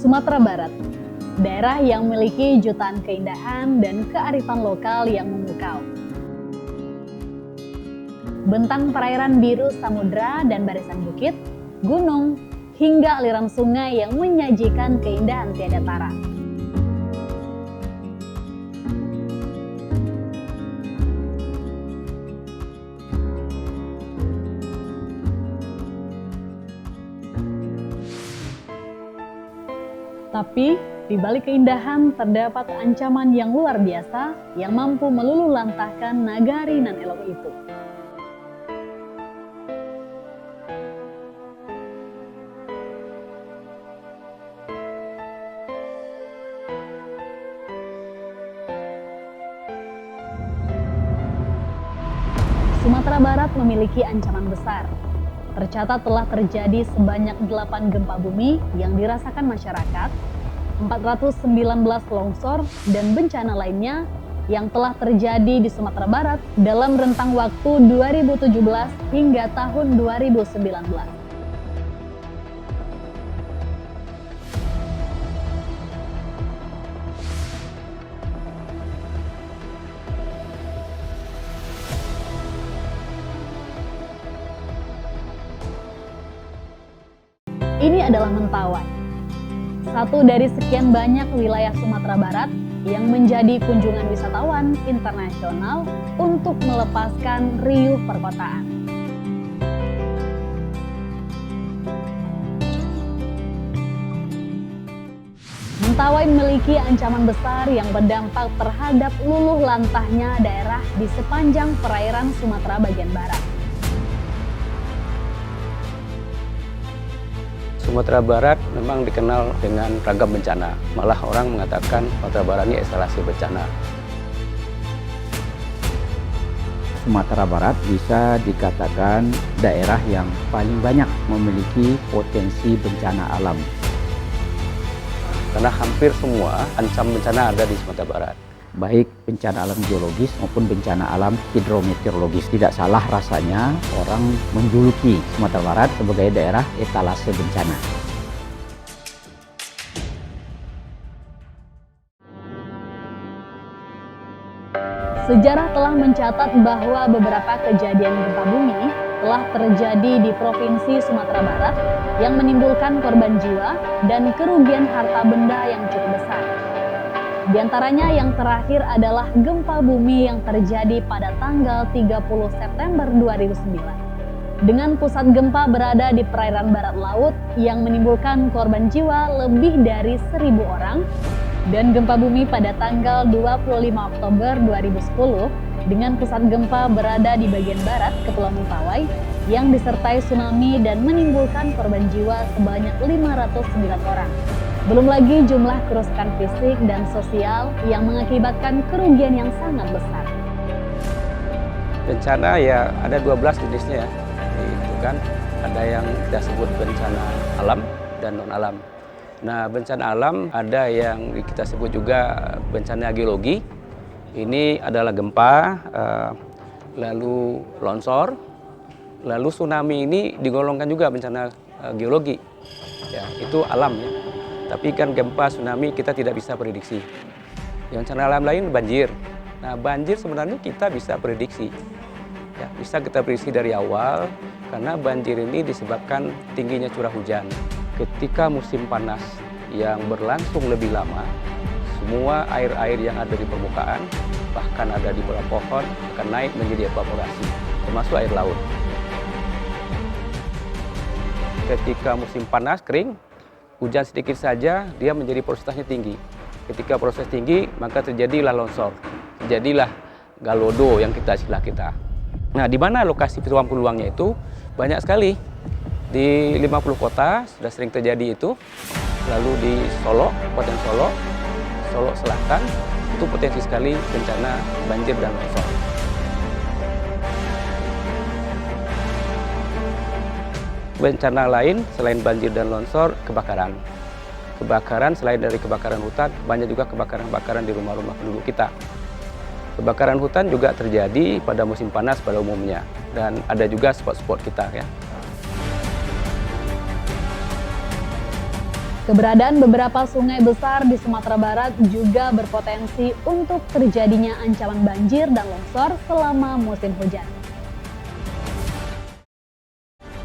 Sumatera Barat, daerah yang memiliki jutaan keindahan dan kearifan lokal yang memukau. Bentang perairan biru samudra dan barisan bukit, gunung, hingga aliran sungai yang menyajikan keindahan tiada tara. Tapi, di balik keindahan terdapat ancaman yang luar biasa yang mampu meluluhlantahkan nagari nan elok itu. Sumatera Barat memiliki ancaman besar. Tercatat telah terjadi sebanyak 8 gempa bumi yang dirasakan masyarakat, 419 longsor dan bencana lainnya yang telah terjadi di Sumatera Barat dalam rentang waktu 2017 hingga tahun 2019. Ini adalah Mentawai, satu dari sekian banyak wilayah Sumatera Barat yang menjadi kunjungan wisatawan internasional untuk melepaskan riuh perkotaan. Mentawai memiliki ancaman besar yang berdampak terhadap luluh lantahnya daerah di sepanjang perairan Sumatera bagian barat. Sumatera Barat memang dikenal dengan ragam bencana. Malah orang mengatakan Sumatera Barat ini eskalasi bencana. Sumatera Barat bisa dikatakan daerah yang paling banyak memiliki potensi bencana alam. Karena hampir semua ancaman bencana ada di Sumatera Barat. Baik bencana alam geologis maupun bencana alam hidrometeorologis. Tidak salah rasanya orang menjuluki Sumatera Barat sebagai daerah etalase bencana. Sejarah telah mencatat bahwa beberapa kejadian gempa bumi telah terjadi di Provinsi Sumatera Barat yang menimbulkan korban jiwa dan kerugian harta benda yang cukup besar. Di antaranya yang terakhir adalah gempa bumi yang terjadi pada tanggal 30 September 2009. Dengan pusat gempa berada di perairan barat laut yang menimbulkan korban jiwa lebih dari 1.000 orang. Dan gempa bumi pada tanggal 25 Oktober 2010 dengan pusat gempa berada di bagian barat Kepulauan Mentawai yang disertai tsunami dan menimbulkan korban jiwa sebanyak 509 orang. Belum lagi jumlah kerusakan fisik dan sosial yang mengakibatkan kerugian yang sangat besar. Bencana ya ada 12 jenisnya ya. Itu kan ada yang kita sebut bencana alam dan non alam. Nah, bencana alam ada yang kita sebut juga bencana geologi. Ini adalah gempa, lalu longsor, lalu tsunami ini digolongkan juga bencana geologi. Ya, itu alam ya. Tapi kan gempa, tsunami kita tidak bisa prediksi. Yang bencana alam lain banjir. Nah, banjir sebenarnya kita bisa prediksi. Ya, bisa kita prediksi dari awal karena banjir ini disebabkan tingginya curah hujan. Ketika musim panas yang berlangsung lebih lama, semua air-air yang ada di permukaan, bahkan ada di bawah pohon, akan naik menjadi evaporasi, termasuk air laut. Ketika musim panas, kering, hujan sedikit saja, dia menjadi porositasnya tinggi. Ketika proses tinggi, maka terjadilah longsor. Terjadilah galodo yang istilah kita. Nah, di mana lokasi peluang-peluangnya itu? Banyak sekali. Di 50 kota sudah sering terjadi itu. Lalu di Solo, Kabupaten Solo, Solo Selatan, itu potensi sekali bencana banjir dan longsor. Bencana lain selain banjir dan longsor, kebakaran. Kebakaran selain dari kebakaran hutan, banyak juga kebakaran-kebakaran di rumah-rumah penduduk kita. Kebakaran hutan juga terjadi pada musim panas pada umumnya, dan ada juga spot-spot kita ya. Keberadaan beberapa sungai besar di Sumatera Barat juga berpotensi untuk terjadinya ancaman banjir dan longsor selama musim hujan.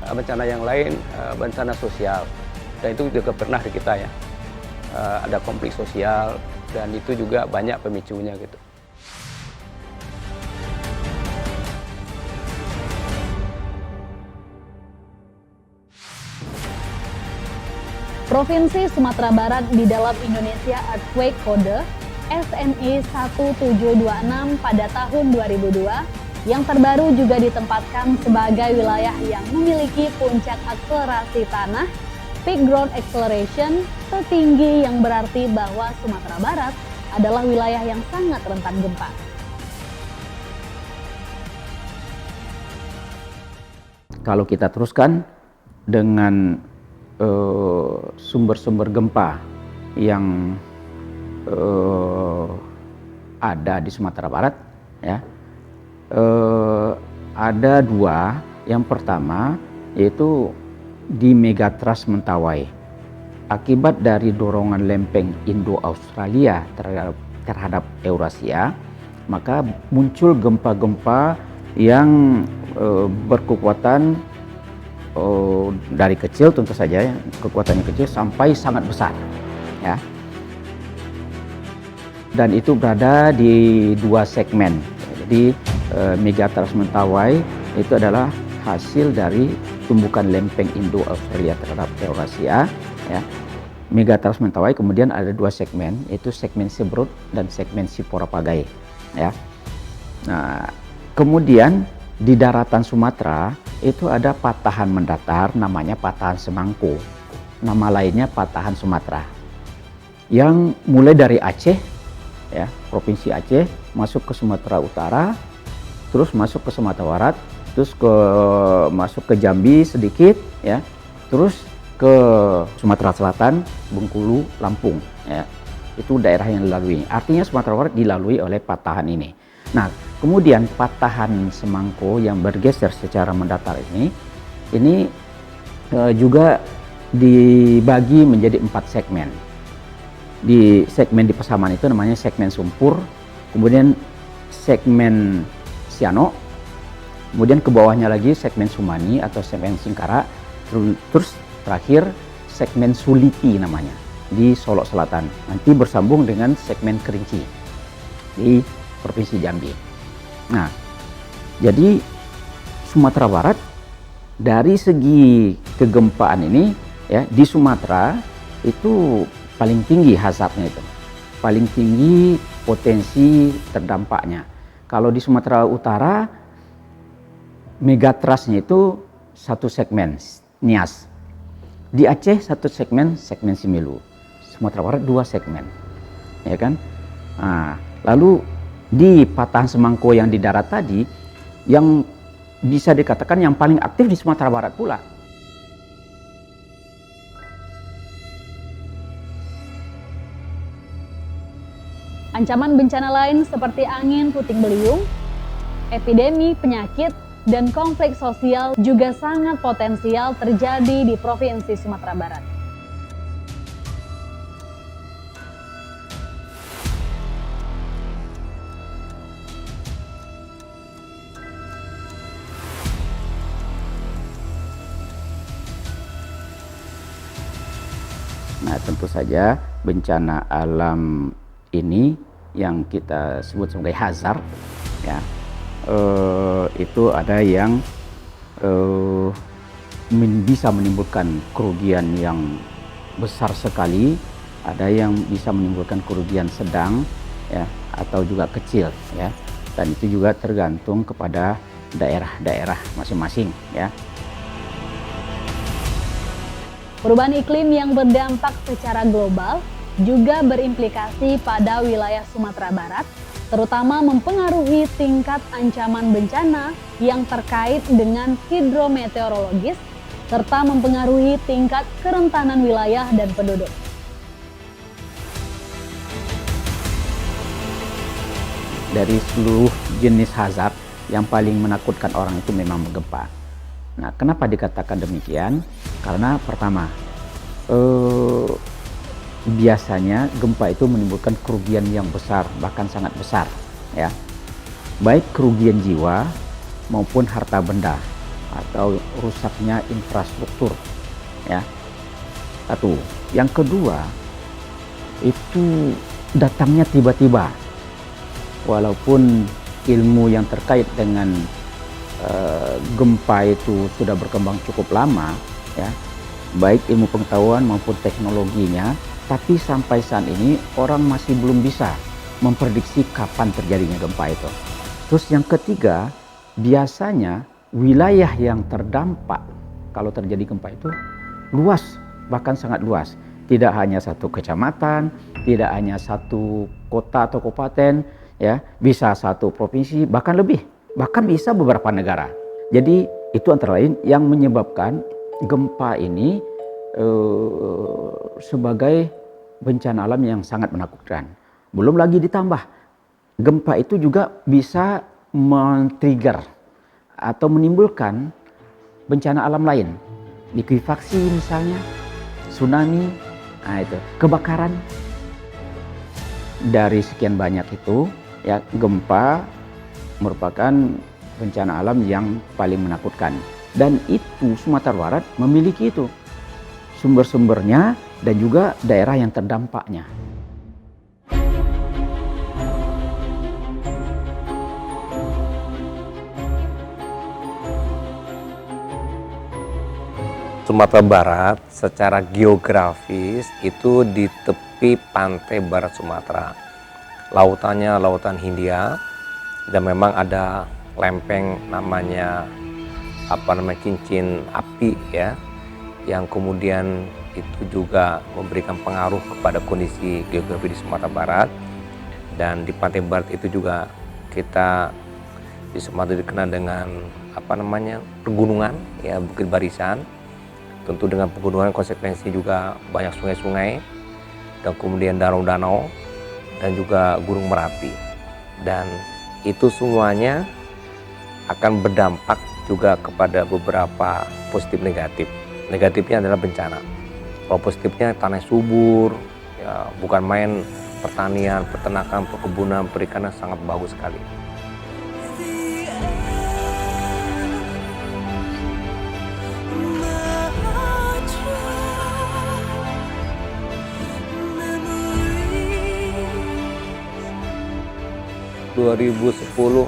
Bencana yang lain, bencana sosial, dan itu juga pernah di kita ya. Ada konflik sosial, dan itu juga banyak pemicunya gitu. Provinsi Sumatera Barat di dalam Indonesia Earthquake Code SNI 1726 pada tahun 2002 yang terbaru juga ditempatkan sebagai wilayah yang memiliki puncak akselerasi tanah peak ground acceleration tertinggi, yang berarti bahwa Sumatera Barat adalah wilayah yang sangat rentan gempa. Kalau kita teruskan dengan sumber-sumber gempa yang ada di Sumatera Barat, ya, ada dua. Yang pertama yaitu di Megatrust Mentawai. Akibat dari dorongan lempeng Indo-Australia terhadap Eurasia, maka muncul gempa-gempa yang berkekuatan dari kecil, tentu saja ya, kekuatannya kecil sampai sangat besar, ya. Dan itu berada di dua segmen. Jadi Megatrust Mentawai itu adalah hasil dari tumbukan lempeng Indo-Australia terhadap Eurasia, ya. Megatrust Mentawai kemudian ada dua segmen, yaitu segmen Siberut dan segmen Sipora-Pagai, ya. Nah, kemudian di daratan Sumatera itu ada patahan mendatar namanya patahan Semangko, nama lainnya patahan Sumatera, yang mulai dari Aceh, ya, provinsi Aceh, masuk ke Sumatera Utara, terus masuk ke Sumatera Barat, terus masuk ke Jambi sedikit, ya, terus ke Sumatera Selatan, Bengkulu, Lampung, ya. Itu daerah yang dilalui. Artinya Sumatera Barat dilalui oleh patahan ini. Nah, kemudian patahan Semangko yang bergeser secara mendatar ini juga dibagi menjadi 4 segmen. Di segmen di Pasaman itu namanya segmen Sumpur, kemudian segmen Siano, kemudian ke bawahnya lagi segmen Sumani atau segmen Singkara, terus terakhir segmen Suliti namanya di Solok Selatan. Nanti bersambung dengan segmen Kerinci di Provinsi Jambi. Nah, jadi Sumatera Barat dari segi kegempaan ini, ya, di Sumatera itu paling tinggi hazardnya, itu paling tinggi potensi terdampaknya. Kalau di Sumatera Utara Megatrustnya itu satu segmen Nias, di Aceh satu segmen Simelu, Sumatera Barat 2 segmen, ya kan. Nah, lalu di patahan Semangko yang di darat tadi, yang bisa dikatakan yang paling aktif di Sumatera Barat pula. Ancaman bencana lain seperti angin puting beliung, epidemi, penyakit, dan konflik sosial juga sangat potensial terjadi di Provinsi Sumatera Barat. Nah, tentu saja bencana alam ini yang kita sebut sebagai hazard, ya, itu ada yang bisa menimbulkan kerugian yang besar sekali, ada yang bisa menimbulkan kerugian sedang, ya, atau juga kecil, ya, dan itu juga tergantung kepada daerah-daerah masing-masing, ya. Perubahan iklim yang berdampak secara global juga berimplikasi pada wilayah Sumatera Barat, terutama mempengaruhi tingkat ancaman bencana yang terkait dengan hidrometeorologis, serta mempengaruhi tingkat kerentanan wilayah dan penduduk. Dari seluruh jenis hazard, yang paling menakutkan orang itu memang gempa. Nah, kenapa dikatakan demikian? Karena pertama, biasanya gempa itu menimbulkan kerugian yang besar, bahkan sangat besar, ya. Baik kerugian jiwa maupun harta benda atau rusaknya infrastruktur, ya. Satu. Yang kedua, itu datangnya tiba-tiba. Walaupun ilmu yang terkait dengan gempa itu sudah berkembang cukup lama, ya, baik ilmu pengetahuan maupun teknologinya, tapi sampai saat ini orang masih belum bisa memprediksi kapan terjadinya gempa itu. Terus yang ketiga, biasanya wilayah yang terdampak kalau terjadi gempa itu luas, bahkan sangat luas. Tidak hanya satu kecamatan, tidak hanya satu kota atau kabupaten, ya, bisa satu provinsi, bahkan lebih. Bahkan bisa beberapa negara. Jadi itu antara lain yang menyebabkan gempa ini sebagai bencana alam yang sangat menakutkan. Belum lagi ditambah, gempa itu juga bisa men-trigger atau menimbulkan bencana alam lain. Likuifaksi misalnya, tsunami, nah itu, kebakaran. Dari sekian banyak itu, ya, gempa merupakan bencana alam yang paling menakutkan. Dan itu Sumatera Barat memiliki itu sumber-sumbernya dan juga daerah yang terdampaknya. Sumatera Barat secara geografis itu di tepi pantai barat Sumatera. Lautannya lautan Hindia, dan memang ada lempeng namanya cincin api, ya, yang kemudian itu juga memberikan pengaruh kepada kondisi geografi di Sumatera Barat. Dan di pantai barat itu juga kita di Sumatera dikenal dengan pegunungan, ya, bukit barisan. Tentu dengan pegunungan konsekuensi juga banyak sungai-sungai, dan kemudian danau-danau, dan juga Gunung Merapi. Dan itu semuanya akan berdampak juga kepada beberapa positif negatif. Negatifnya adalah bencana. Kalau positifnya tanah subur, ya, bukan main, pertanian, peternakan, perkebunan, perikanan sangat bagus sekali.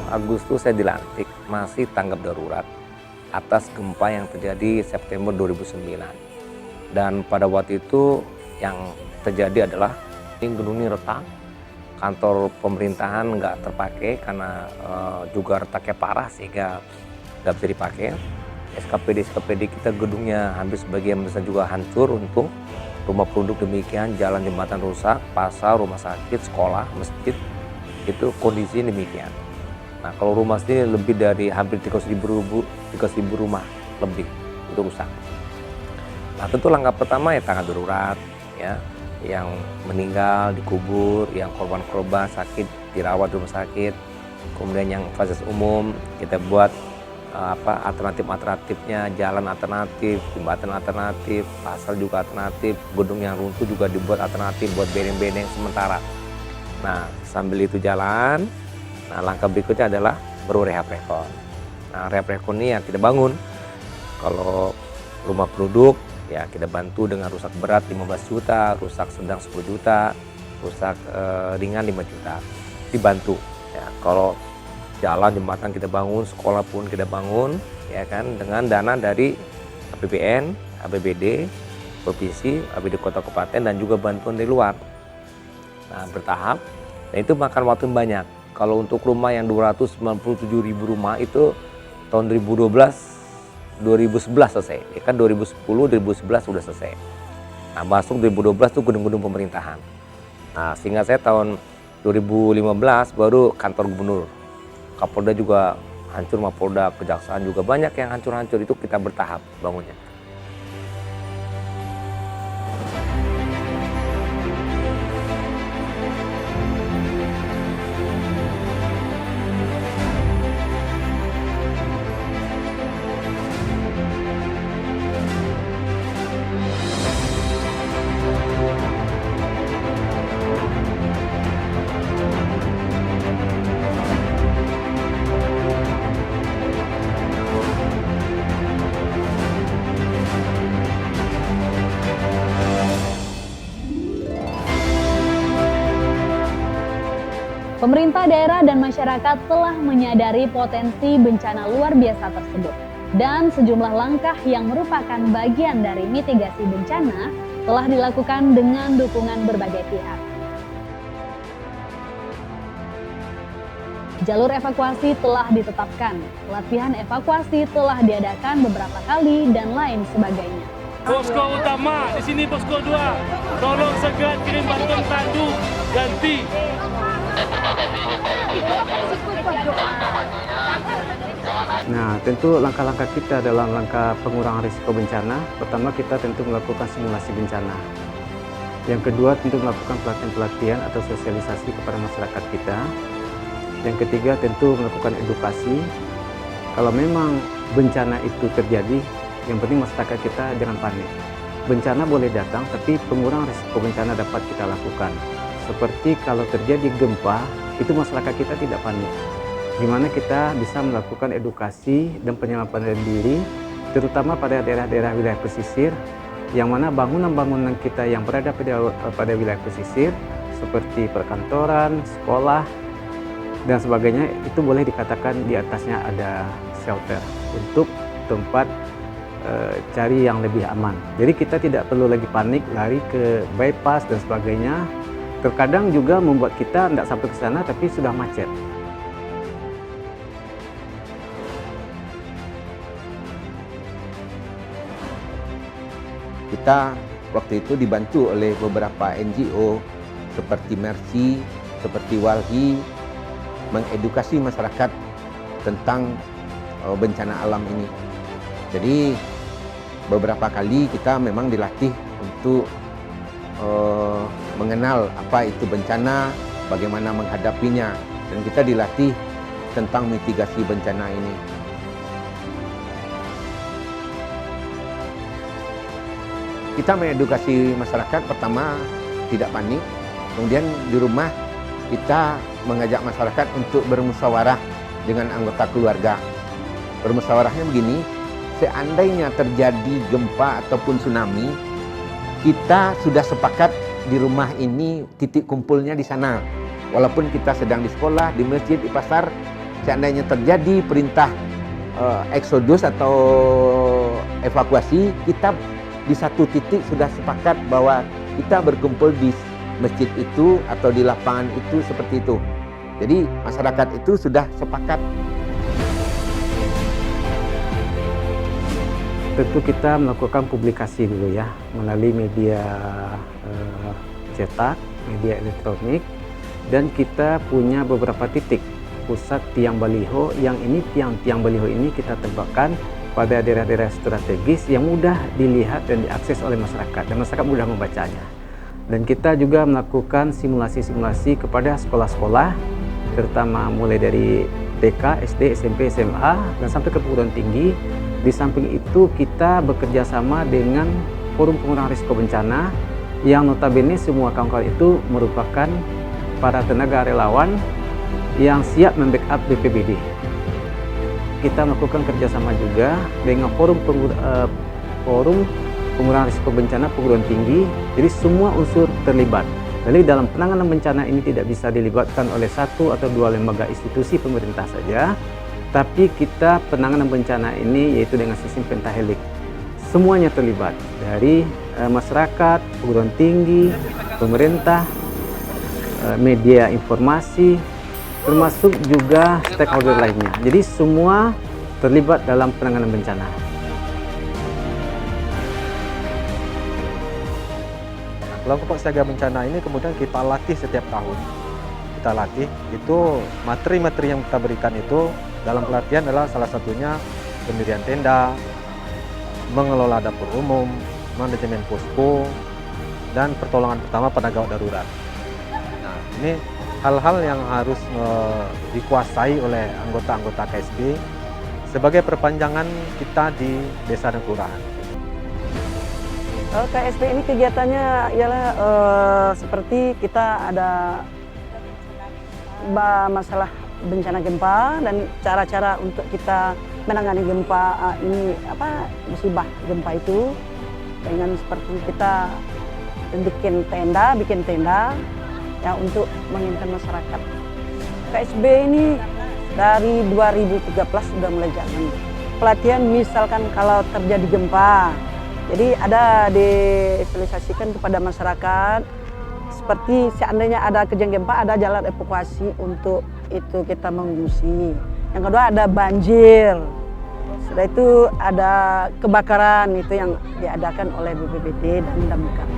Agustus saya dilantik, masih tanggap darurat atas gempa yang terjadi September 2009. Dan pada waktu itu yang terjadi adalah gedung ini retak, kantor pemerintahan nggak terpakai karena juga retaknya parah sehingga nggak bisa dipakai. SKPD kita gedungnya hampir sebagian besar juga hancur, untuk rumah penduduk demikian, jalan jembatan rusak, pasar, rumah sakit, sekolah, masjid, itu kondisi demikian. Nah, kalau rumah sendiri lebih dari hampir 300.000 rumah lebih itu rusak. Nah, tentu langkah pertama ya tanggap darurat, ya, yang meninggal dikubur, yang korban-korban sakit dirawat di rumah sakit, kemudian yang fasilitas umum kita buat alternatifnya, jalan alternatif, jembatan alternatif, pasar juga alternatif, gedung yang runtuh juga dibuat alternatif buat bedeng-bedeng sementara. Nah, sambil itu jalan, nah langkah berikutnya adalah baru rehab rekon. Nah, rehab rekon ini yang kita bangun. Kalau rumah penduduk, ya kita bantu dengan rusak berat 15 juta, rusak sedang 10 juta, rusak ringan 5 juta. Dibantu. Ya, kalau jalan, jembatan kita bangun, sekolah pun kita bangun, ya kan, dengan dana dari APBN, APBD, provinsi, APBD kota kabupaten, dan juga bantuan dari luar. Nah, bertahap, dan itu makan waktu banyak. Kalau untuk rumah yang 297.000 rumah itu tahun 2011 selesai, ya kan 2010, 2011 sudah selesai. Nah, masuk 2012 itu gedung-gedung pemerintahan. Nah, sehingga saya tahun 2015 baru kantor gubernur. Kapolda juga hancur, Mapolda, kejaksaan juga banyak yang hancur-hancur, itu kita bertahap bangunnya. Pemerintah daerah dan masyarakat telah menyadari potensi bencana luar biasa tersebut, dan sejumlah langkah yang merupakan bagian dari mitigasi bencana telah dilakukan dengan dukungan berbagai pihak. Jalur evakuasi telah ditetapkan, latihan evakuasi telah diadakan beberapa kali, dan lain sebagainya. Posko utama di sini posko 2. Tolong segera kirim bantuan tandu ganti. Nah, tentu langkah-langkah kita dalam langkah pengurangan risiko bencana, pertama kita tentu melakukan simulasi bencana. Yang kedua tentu melakukan pelatihan-pelatihan atau sosialisasi kepada masyarakat kita. Yang ketiga tentu melakukan edukasi. Kalau memang bencana itu terjadi, yang penting masyarakat kita jangan panik. Bencana boleh datang, tapi pengurangan risiko bencana dapat kita lakukan. Seperti kalau terjadi gempa, itu masyarakat kita tidak panik. Di mana kita bisa melakukan edukasi dan penyelamatan diri, terutama pada daerah-daerah wilayah pesisir, yang mana bangunan-bangunan kita yang berada pada wilayah pesisir, seperti perkantoran, sekolah, dan sebagainya, itu boleh dikatakan di atasnya ada shelter untuk tempat cari yang lebih aman. Jadi kita tidak perlu lagi panik, lari ke bypass dan sebagainya. Terkadang juga membuat kita tidak sampai ke sana, tapi sudah macet. Kita waktu itu dibantu oleh beberapa NGO seperti Mercy, seperti Walhi, mengedukasi masyarakat tentang bencana alam ini. Jadi beberapa kali kita memang dilatih untuk mengenal apa itu bencana, bagaimana menghadapinya, dan kita dilatih tentang mitigasi bencana ini. Kita mengedukasi masyarakat, pertama tidak panik, kemudian di rumah kita mengajak masyarakat untuk bermusyawarah dengan anggota keluarga. Bermusyawarahnya begini, seandainya terjadi gempa ataupun tsunami, kita sudah sepakat di rumah ini titik kumpulnya di sana. Walaupun kita sedang di sekolah, di masjid, di pasar, seandainya terjadi perintah eksodus atau evakuasi, kita di satu titik sudah sepakat bahwa kita berkumpul di masjid itu atau di lapangan itu seperti itu. Jadi masyarakat itu sudah sepakat. Tentu kita melakukan publikasi dulu ya, melalui media cetak, media elektronik, dan kita punya beberapa titik pusat tiang baliho, yang ini tiang baliho ini kita tempatkan pada daerah-daerah strategis yang mudah dilihat dan diakses oleh masyarakat, dan masyarakat mudah membacanya. Dan kita juga melakukan simulasi-simulasi kepada sekolah-sekolah, terutama mulai dari TK, SD, SMP, SMA, dan sampai ke perguruan tinggi. Di samping itu kita bekerja sama dengan Forum Pengurangan Risiko Bencana, yang notabene semua kawan-kawan itu merupakan para tenaga relawan yang siap membackup BPBD. Kita melakukan kerjasama juga dengan Forum Pengurangan Risiko Bencana Perguruan Tinggi, jadi semua unsur terlibat. Jadi dalam penanganan bencana ini tidak bisa dilibatkan oleh satu atau dua lembaga institusi pemerintah saja, tapi kita penanganan bencana ini yaitu dengan sistem pentahelik. Semuanya terlibat, dari masyarakat, perguruan tinggi, pemerintah, media informasi, termasuk juga stakeholder lainnya. Jadi semua terlibat dalam penanganan bencana. Kelompok siaga bencana ini kemudian kita latih setiap tahun. Kita latih, itu materi-materi yang kita berikan itu dalam pelatihan adalah salah satunya pendirian tenda, mengelola dapur umum, manajemen posko, dan pertolongan pertama pada gawat darurat. Nah, ini hal-hal yang harus dikuasai oleh anggota-anggota KSB sebagai perpanjangan kita di desa dan kelurahan. KSB ini kegiatannya ialah seperti kita ada masalah bencana gempa dan cara-cara untuk kita menangani gempa ini musibah gempa itu dengan seperti kita bikin tenda ya untuk menginginkan masyarakat KSB ini dari 2013 sudah mulai jalan. Pelatihan misalkan kalau terjadi gempa, jadi ada disosialisasikan kepada masyarakat, seperti seandainya ada kejadian gempa, ada jalan evakuasi untuk itu kita mengungsi. Yang kedua ada banjir, setelah itu ada kebakaran, itu yang diadakan oleh BPBD dan Damkar.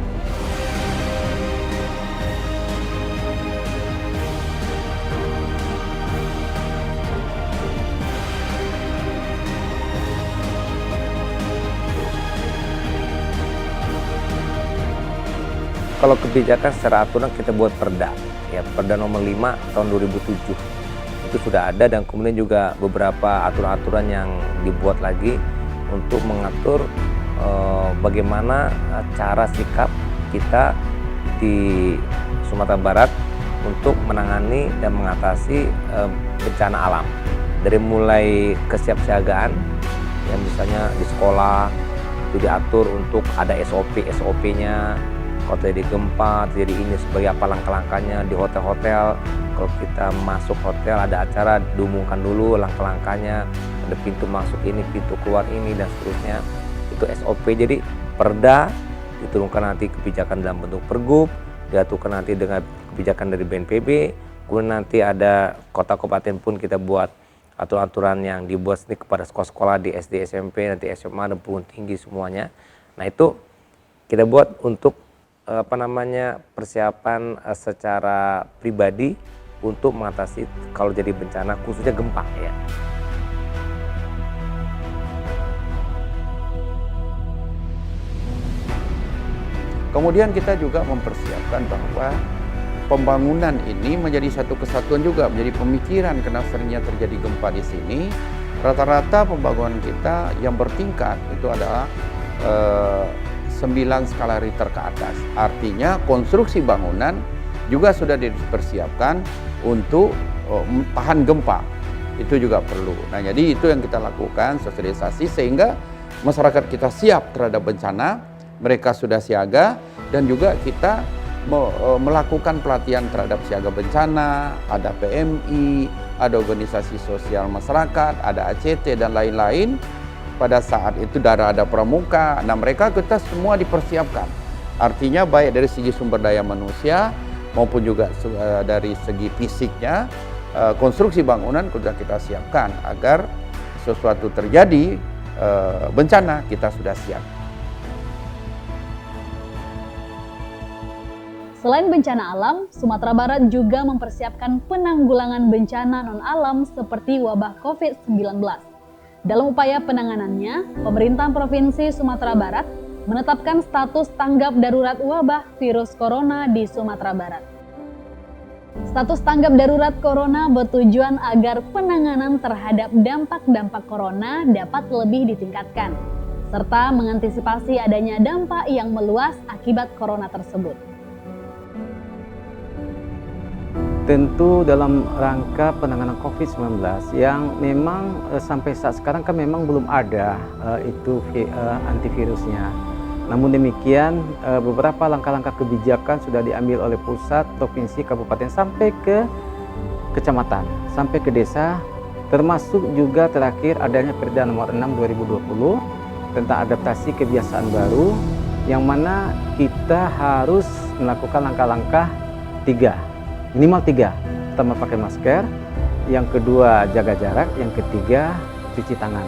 Kalau kebijakan secara aturan kita buat perda, ya Perda nomor 5 tahun 2007 itu sudah ada, dan kemudian juga beberapa aturan-aturan yang dibuat lagi untuk mengatur bagaimana cara sikap kita di Sumatera Barat untuk menangani dan mengatasi bencana alam. Dari mulai kesiapsiagaan, yang misalnya di sekolah itu diatur untuk ada SOP-nya. Kalau terjadi gempa, terjadi ini sebagai apa langkah-langkahnya. Di hotel-hotel, kalau kita masuk hotel ada acara, diumumkan dulu langkah-langkahnya, ada pintu masuk ini, pintu keluar ini, dan seterusnya. Itu SOP. Jadi perda diturunkan nanti kebijakan dalam bentuk pergub, diaturkan nanti dengan kebijakan dari BNPB, kemudian nanti ada kota kabupaten pun kita buat aturan-aturan yang dibuat sendiri kepada sekolah-sekolah di SD, SMP, nanti SMA, dan perguruan tinggi semuanya. Nah itu kita buat untuk persiapan secara pribadi untuk mengatasi kalau jadi bencana, khususnya gempa ya. Kemudian kita juga mempersiapkan bahwa pembangunan ini menjadi satu kesatuan juga, menjadi pemikiran karena seringnya terjadi gempa di sini. Rata-rata pembangunan kita yang bertingkat itu adalah 9 skala Richter ke atas. Artinya konstruksi bangunan juga sudah dipersiapkan untuk tahan gempa. Itu juga perlu. Nah, jadi itu yang kita lakukan, sosialisasi sehingga masyarakat kita siap terhadap bencana, mereka sudah siaga, dan juga kita melakukan pelatihan terhadap siaga bencana, ada PMI, ada organisasi sosial masyarakat, ada ACT dan lain-lain. Pada saat itu ada pramuka, nah mereka kita semua dipersiapkan. Artinya baik dari segi sumber daya manusia maupun juga dari segi fisiknya, konstruksi bangunan sudah kita siapkan agar sesuatu terjadi bencana kita sudah siap. Selain bencana alam, Sumatera Barat juga mempersiapkan penanggulangan bencana non-alam seperti wabah COVID-19. Dalam upaya penanganannya, pemerintah Provinsi Sumatera Barat menetapkan status tanggap darurat wabah virus corona di Sumatera Barat. Status tanggap darurat corona bertujuan agar penanganan terhadap dampak-dampak corona dapat lebih ditingkatkan, serta mengantisipasi adanya dampak yang meluas akibat corona tersebut. Tentu dalam rangka penanganan COVID-19 yang memang sampai saat sekarang kan memang belum ada antivirusnya. Namun demikian beberapa langkah-langkah kebijakan sudah diambil oleh pusat, provinsi, kabupaten sampai ke kecamatan, sampai ke desa, termasuk juga terakhir adanya Perda nomor 6 2020 tentang adaptasi kebiasaan baru, yang mana kita harus melakukan langkah-langkah 3. Minimal 3, pertama pakai masker, yang kedua jaga jarak, yang ketiga cuci tangan,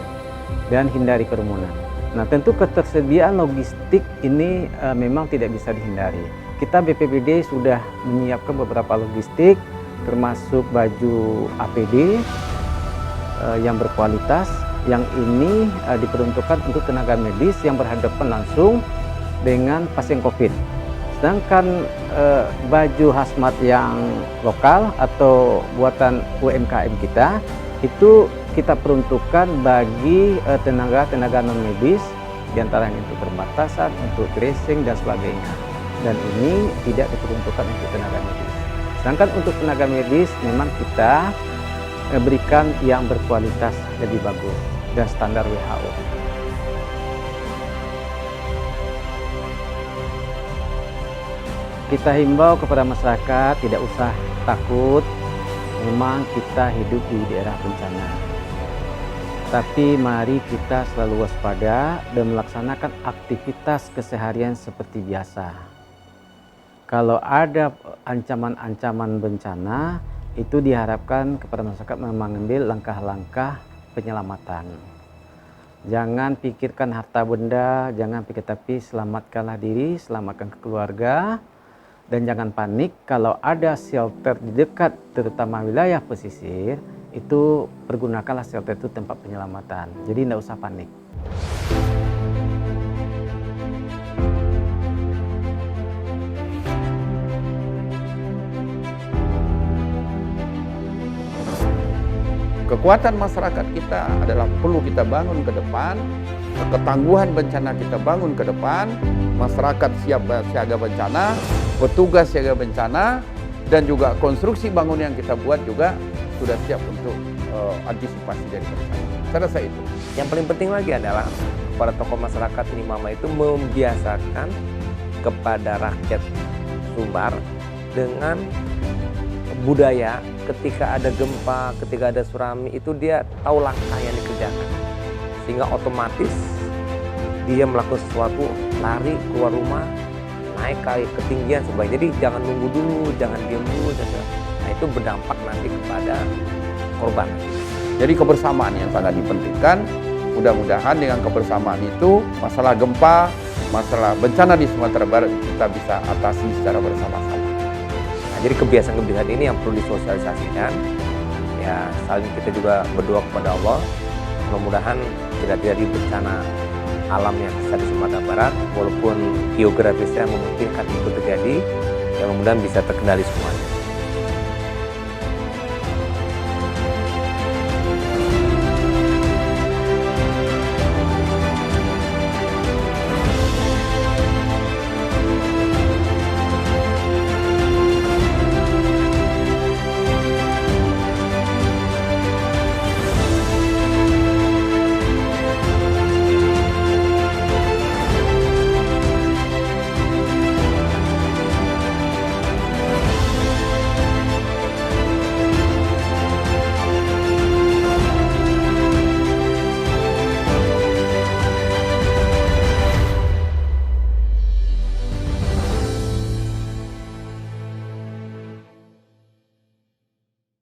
dan hindari kerumunan. Nah, tentu ketersediaan logistik ini memang tidak bisa dihindari. Kita BPBD sudah menyiapkan beberapa logistik, termasuk baju APD yang berkualitas, yang ini diperuntukkan untuk tenaga medis yang berhadapan langsung dengan pasien COVID. Sedangkan baju hazmat yang lokal atau buatan UMKM kita itu kita peruntukkan bagi tenaga non-medis, diantaranya untuk perbatasan, untuk tracing dan sebagainya. Dan ini tidak diperuntukkan untuk tenaga medis. Sedangkan untuk tenaga medis memang kita berikan yang berkualitas lebih bagus dan standar WHO. Kita himbau kepada masyarakat tidak usah takut Memang kita hidup di daerah bencana, tapi mari kita selalu waspada dan melaksanakan aktivitas keseharian seperti biasa. Kalau ada ancaman-ancaman bencana, itu diharapkan kepada masyarakat mengambil langkah-langkah penyelamatan. Jangan pikirkan harta benda, jangan pikir, tapi selamatkanlah diri, selamatkan keluarga. Dan jangan panik kalau ada shelter di dekat terutama wilayah pesisir, itu pergunakanlah shelter itu tempat penyelamatan. Jadi tidak usah panik. Kekuatan masyarakat kita adalah perlu kita bangun ke depan, ketangguhan bencana kita bangun ke depan, masyarakat siap siaga bencana, petugas siaga bencana, dan juga konstruksi bangunan yang kita buat juga sudah siap untuk antisipasi dari bencana. Saya rasa itu. Yang paling penting lagi adalah para tokoh masyarakat ini Mama itu membiasakan kepada rakyat Sumbar dengan budaya ketika ada gempa, ketika ada tsunami itu dia tahu langkah yang dikerjakan. Sehingga otomatis dia melakukan sesuatu, lari keluar rumah, naik ke ketinggian sebaik. Jadi jangan nunggu dulu, jangan diam dulu. Nah itu berdampak nanti kepada korban. Jadi kebersamaan yang sangat dipentingkan. Mudah-mudahan dengan kebersamaan itu masalah gempa, masalah bencana di Sumatera Barat kita bisa atasi secara bersama-sama. Jadi kebiasaan-kebiasaan ini yang perlu disosialisasikan. Ya, saling kita juga berdoa kepada Allah. Mudah-mudahan tidak terjadi bencana alam yang besar di Sumatera Barat, walaupun geografisnya memungkinkan itu terjadi. Ya mudah-mudahan bisa terkendali semuanya.